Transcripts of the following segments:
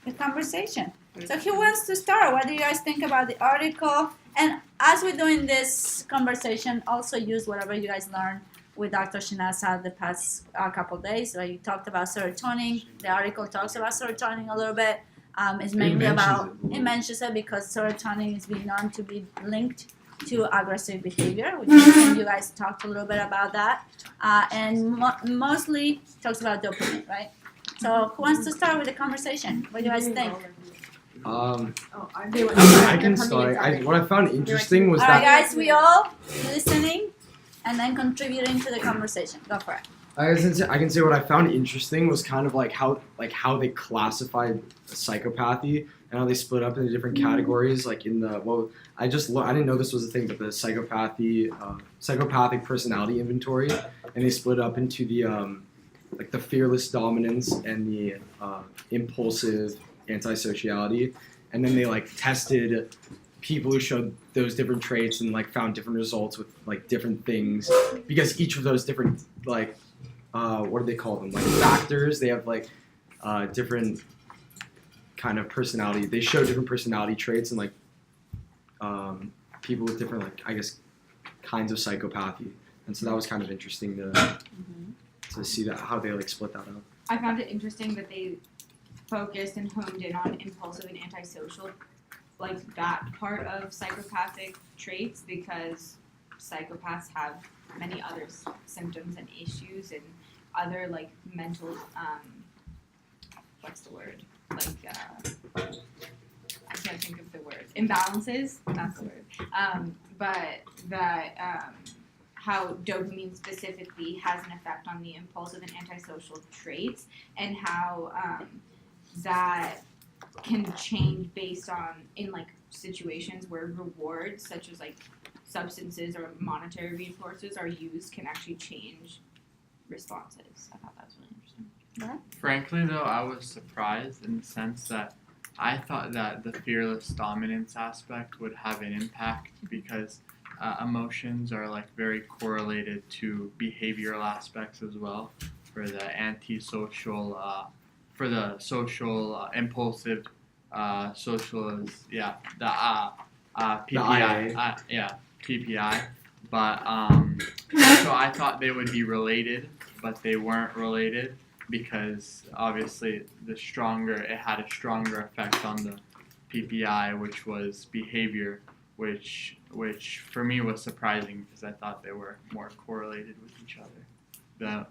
the conversation. So who wants to start? What do you guys think about the article? And as we're doing this conversation, also use whatever you guys learned with Dr. Shinasa the past couple days. So you talked about serotonin. The article talks about serotonin a little bit. It's mainly it mentions it because serotonin is being known to be linked to aggressive behavior, which you guys talked a little bit about that. And mostly talks about dopamine, right? So who wants to start with the conversation? What do you guys think? I can start. What I found interesting was all that. All right, guys, we all listening and then contributing to the conversation. Go for it. I can say what I found interesting was kind of like how they classified psychopathy and how they split up into different categories. Like in the I didn't know this was a thing, but the psychopathic personality inventory, and they split up into the the fearless dominance and the impulsive antisociality, and then they tested people who showed those different traits and found different results with different things, because each of those different what do they call them, factors, they have different kind of personality. They show different personality traits and people with different kinds of psychopathy, and so that was kind of interesting to see that how they split that up. I found it interesting that they focused and honed in on impulsive and antisocial, that part of psychopathic traits, because psychopaths have many other symptoms and issues and other mental what's the word, I can't think of the word, imbalances, that's the word, but that how dopamine specifically has an effect on the impulsive and antisocial traits, and how that can change based on in situations where rewards such as substances or monetary reinforcers are used can actually change responses. I thought that was really interesting. Frankly, though, I was surprised in the sense that I thought that the fearless dominance aspect would have an impact, because emotions are very correlated to behavioral aspects as well. For the antisocial, for the social, impulsive, social is the PPI, PPI. But so I thought they would be related, but they weren't related, because obviously it had a stronger effect on the PPI, which was behavior, which for me was surprising, because I thought they were more correlated with each other. The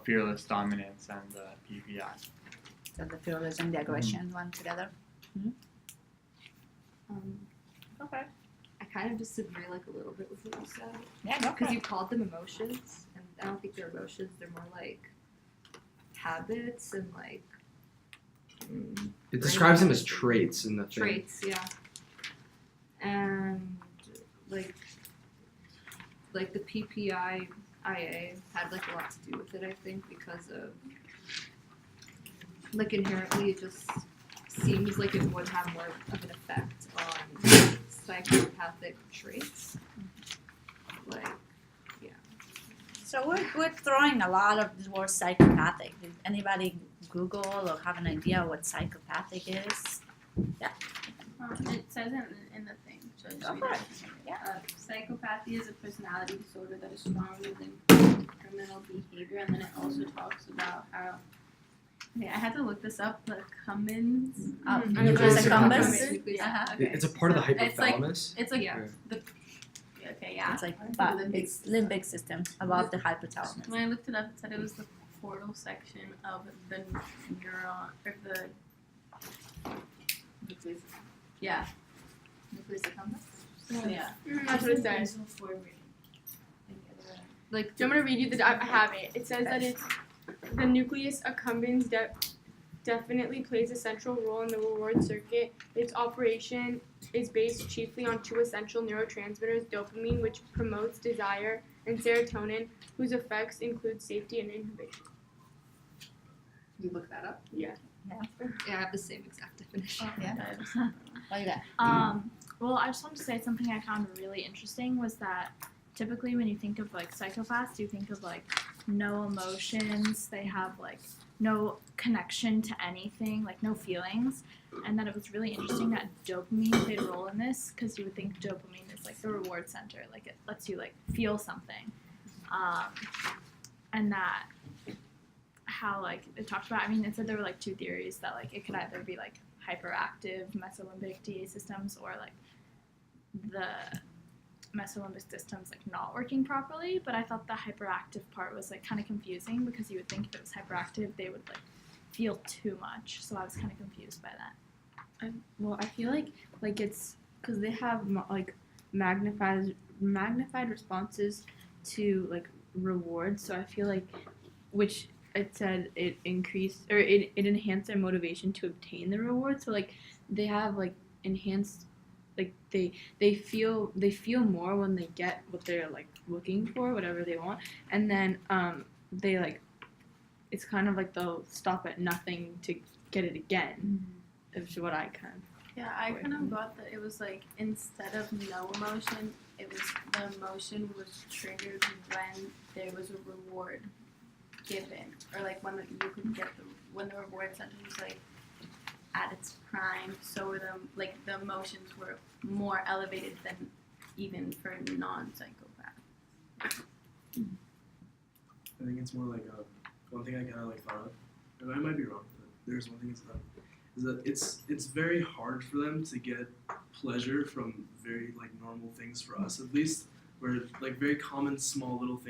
fearless dominance and the PPI. So the fearless and the aggression one together. Mm-hmm. Okay. I kind of disagree a little bit with what you said. Yeah, go for Because it. you called them emotions, and I don't think they're emotions. They're more habits and It describes them as traits in the thing. traits, yeah. And the PPI IA had a lot to do with it, I think, because of inherently it just seems like it would have more of an effect on psychopathic traits. So we're throwing a lot of the word psychopathic. Did anybody Google or have an idea what psychopathic is? Yeah. It says in the thing. So Go for it. Yeah. Psychopathy is a personality disorder that is strongly linked to criminal behavior, and then it also talks about how. Okay, I had to look this up. The Cummins. Nucleus accumbens. Yeah. Okay. It's a part of the So hypothalamus. it's the. Okay, yeah. It's but it's limbic system above the hypothalamus. When I looked it up, it said it was the portal section of the neuron, or the. Yeah. Nucleus accumbens? Yeah. That's what it says. Do you want me to read you I have it. It says that it's the nucleus accumbens definitely plays a central role in the reward circuit. Its operation is based chiefly on two essential neurotransmitters, dopamine, which promotes desire, and serotonin, whose effects include safety and inhibition. You look that up? Yeah. Yeah, I have the same exact definition. Yeah. What do you got? Well, I just wanted to say something I found really interesting was that typically when you think of psychopaths, you think of no emotions. They have no connection to anything, like no feelings, and that it was really interesting that dopamine played a role in this, because you would think dopamine is like the reward center, like it lets you like feel something, and that how like it talked about, I mean, it said there were like two theories that like it could either be like hyperactive mesolimbic DA systems or like the mesolimbic system's like not working properly, but I thought the hyperactive part was like kind of confusing, because you would think if it was hyperactive they would like feel too much, so I was kind of confused by that. Well, I feel like it's because they have like magnified responses to like rewards, so I feel like, which it said it increased or it enhanced their motivation to obtain the reward. So like they have like enhanced, like they feel more when they get what they're like looking for, whatever they want, and then they like, it's kind of like they'll stop at nothing to get it again. Is what I kind of. Yeah, I kind of got that it was like instead of no emotion, it was the emotion was triggered when there was a reward given, or like when you could get when the reward center was like at its prime, so the emotions were more elevated than even for a non-psychopath. I think it's more like one thing I kind of like thought of, and I might be wrong, but there's one thing is that it's very hard for them to get pleasure from very like normal things, for us at least, where like very common small little things